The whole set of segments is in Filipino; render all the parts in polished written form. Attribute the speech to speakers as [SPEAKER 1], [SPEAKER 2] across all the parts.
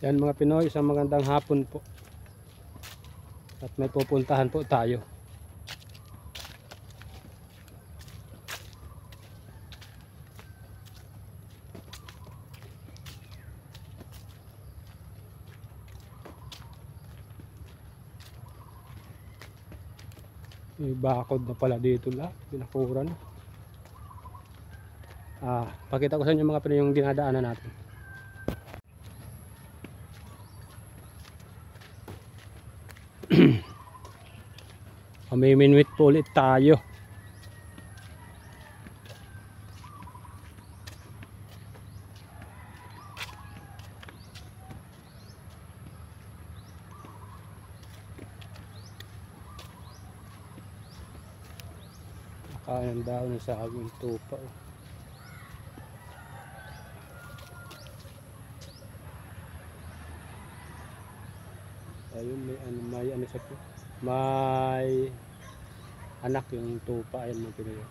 [SPEAKER 1] Yan mga Pinoy, isang magandang hapon po. At may pupuntahan po tayo. May bakod na pala dito la, pinakuran. Pakita ko sa inyo mga Pinoy yung dinadaanan natin. Mamiminwit po ulit tayo. Nakain ang daon sa agong tupa. Ayun, may ano sa po. May anak yung tupa. Ayan mga Pinoy.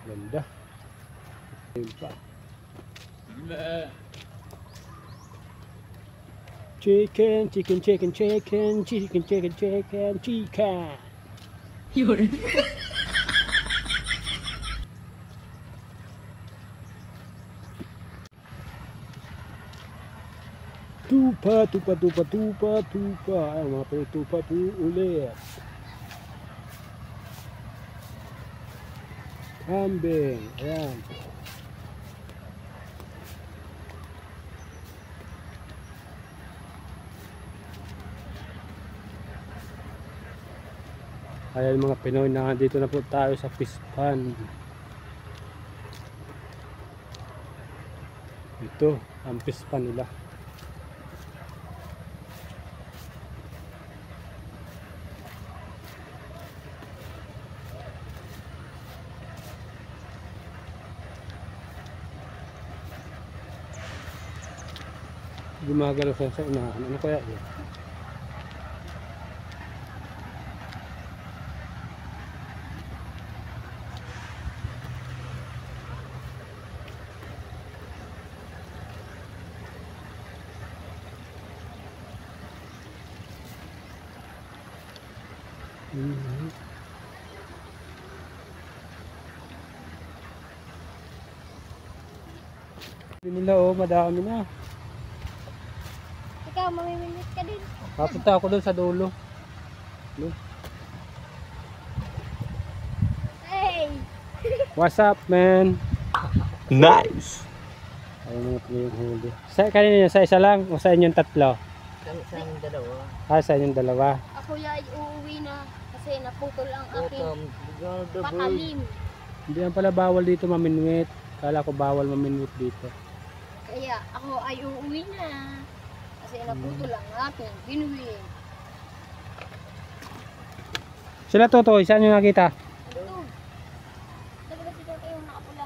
[SPEAKER 1] Ganda. Ayun pa. Chicken, chicken, chicken, chicken, chicken, chicken, chicken, chicken.
[SPEAKER 2] Yun.
[SPEAKER 1] Tupa, tupa, tupa, tupa, tupa. Ay, mga Pinoy, tupa po ulit. Kambing. Ayan. Ayan mga Pinoy, nandito na po tayo sa fish pond. Ito ang fish pond nila. Gumagalaw sa unahan. Ano kaya yun? Nila madami na.
[SPEAKER 3] Ikaw, mamimimit ka din.
[SPEAKER 1] Papunta ako doon sa dulo.
[SPEAKER 3] Hey!
[SPEAKER 1] What's up, man?
[SPEAKER 4] Nice!
[SPEAKER 1] Ayun mga Pinoy yung huli. Kanina sa isa lang o sa inyong tatlo?
[SPEAKER 2] Sa aming dalawa.
[SPEAKER 1] Sa inyong dalawa.
[SPEAKER 3] Ako ay uuwi na kasi naputol ang aking patalim.
[SPEAKER 1] Hindi yan pala bawal dito maminwit. Kala ko bawal maminwit dito.
[SPEAKER 3] Kaya ako ay uuwi na kasi naputol ang aking binuwi.
[SPEAKER 1] Sila Totoy, saan nyo nakita?
[SPEAKER 3] Ito. Sabi kasi ito yung nakapula.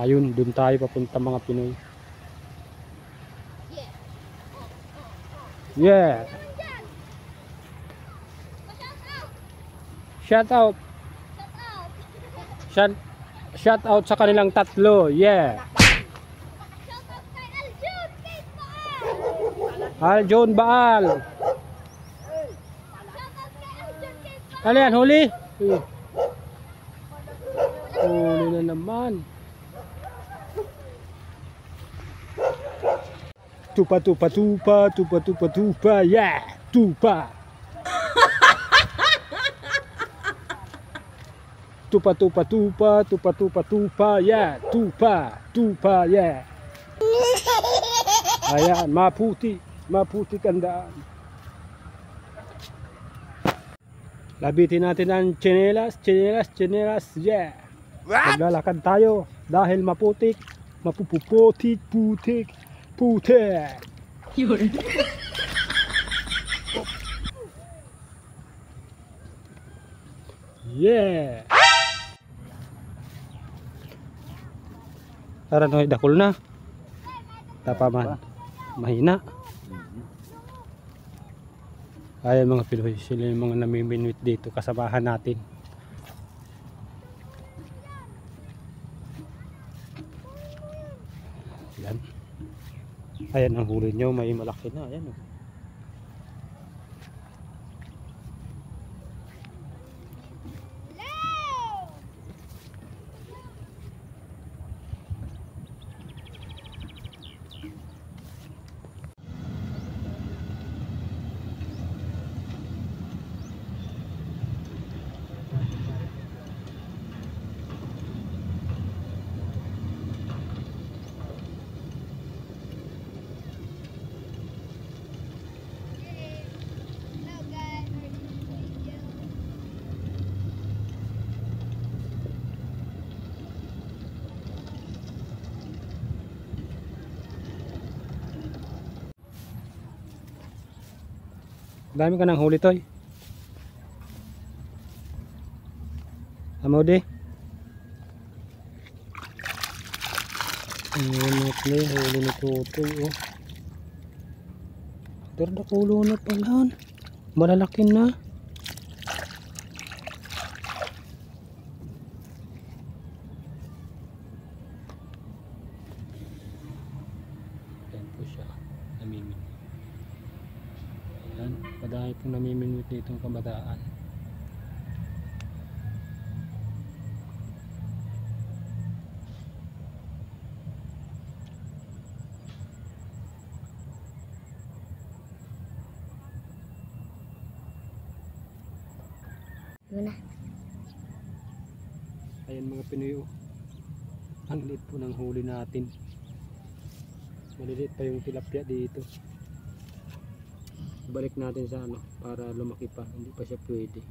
[SPEAKER 1] Ayun, doon tayo papunta mga Pinoy.
[SPEAKER 3] Yeah.
[SPEAKER 1] Yeah! Shout out! Shout out sa kanilang tatlo. Yeah. Aljon Baal. Ano yan? Huli? Huli na naman. Tupa, tupa, tupa, tupa, tupa, tupa. Yeah. Tupa. Tupa, tupa, tupa, tupa, tupa, tupa, yeah, tupa, tupa, yeah. Ayan, maputi kandaan. Labitin natin ang tsinelas, yeah. Maglalakad tayo dahil maputik, mapupuputik, putik.
[SPEAKER 2] Yun.
[SPEAKER 1] Yeah. Tara no, dakol na. Tapaman. Mahina. Ayan mga Pinoy, sila yung mga namiminwit dito, kasamahan natin. Ayan ang huli nyo, may malaki na. Ayan oh. Dami ka ng huli toy. Amo di. Ano play huli ni Tutoy oh. Pero nakulo na pala. Malalaki na. Ayan po siya. Namimit. Ayan. Padahil pong namimit ditong kabataan.
[SPEAKER 3] Muna.
[SPEAKER 1] Ayan mga Pinoy oh. Ang liit po ng huli natin. Maliliit pa yung tilapia dito. Balik natin sa ano para lumaki pa, hindi pa siya pwede.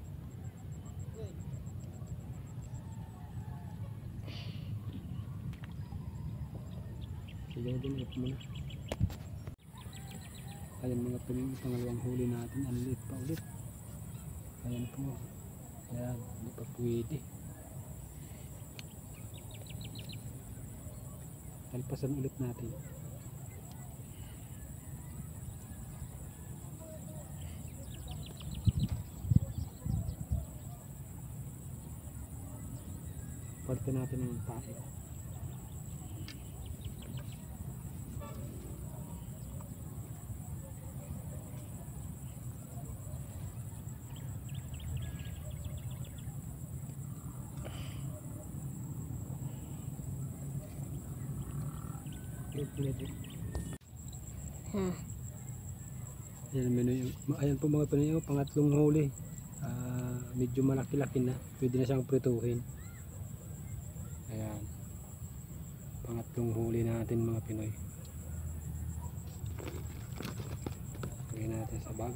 [SPEAKER 1] Sige din ito muna. Ayan mga Pinoy, pangalawang huli natin. Ang liit pa ulit. Ayan po. Ayan, hindi pa pwede. Talpasan ulit natin. Palitan natin ng tayo. Ayan po mga Pinoy, pangatlong huli. Medyo malaki-laki na, pwede na siyang prituhin. Ayan, pangatlong huli natin mga Pinoy. Lagyan natin sa bag.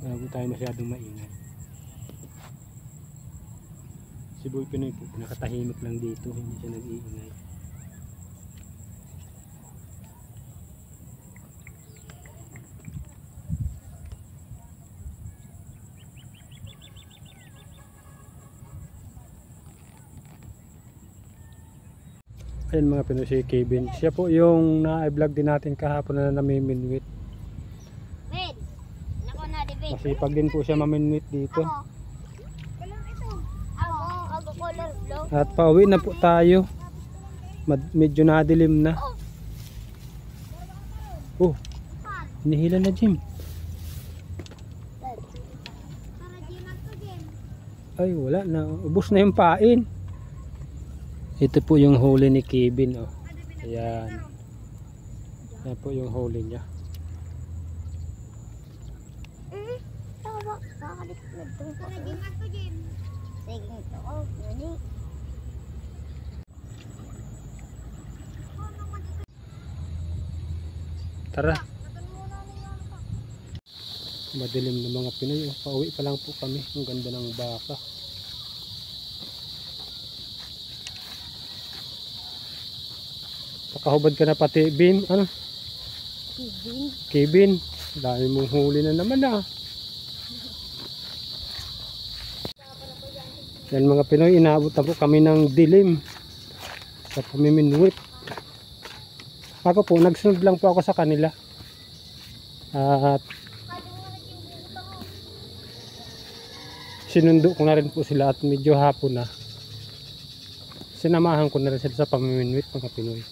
[SPEAKER 1] Bago tayo masyadong maingay. Si Boy Pinoy po, nakatahimik lang dito, hindi siya nag-iingay. Ayan mga Pinoy, si Kevin. Siya po yung na-vlog din natin kahapon na namiminwit.
[SPEAKER 3] Ben, nako na di Ben.
[SPEAKER 1] Masipag din po siya maminwit dito.
[SPEAKER 3] Ako color blue.
[SPEAKER 1] At pauwi na po tayo. Medyo nadilim na. Oh, hinihila na Jim. Ay wala na, ubos na yung pain. Ito po yung huli ni Kevin oh. Ayan. Ayan po yung huli niya.
[SPEAKER 3] Tawa, kakalik na ito. Sige ito, oh, gani.
[SPEAKER 1] Tara. Madilim na mga Pinoy oh. Pauwi pa lang po kami. Ang ganda ng baka. Pakahubad ka na pati Bin. Ano? Kevin. Dahil mong huli na naman ah. Yan mga Pinoy, inaabot na po kami ng dilim sa pamiminwit. Ako po, nagsunod lang po ako sa kanila. At sinundo ko na rin po sila at medyo hapon na. Sinamahan ko na rin sila sa pamimingwit mga Pinoy.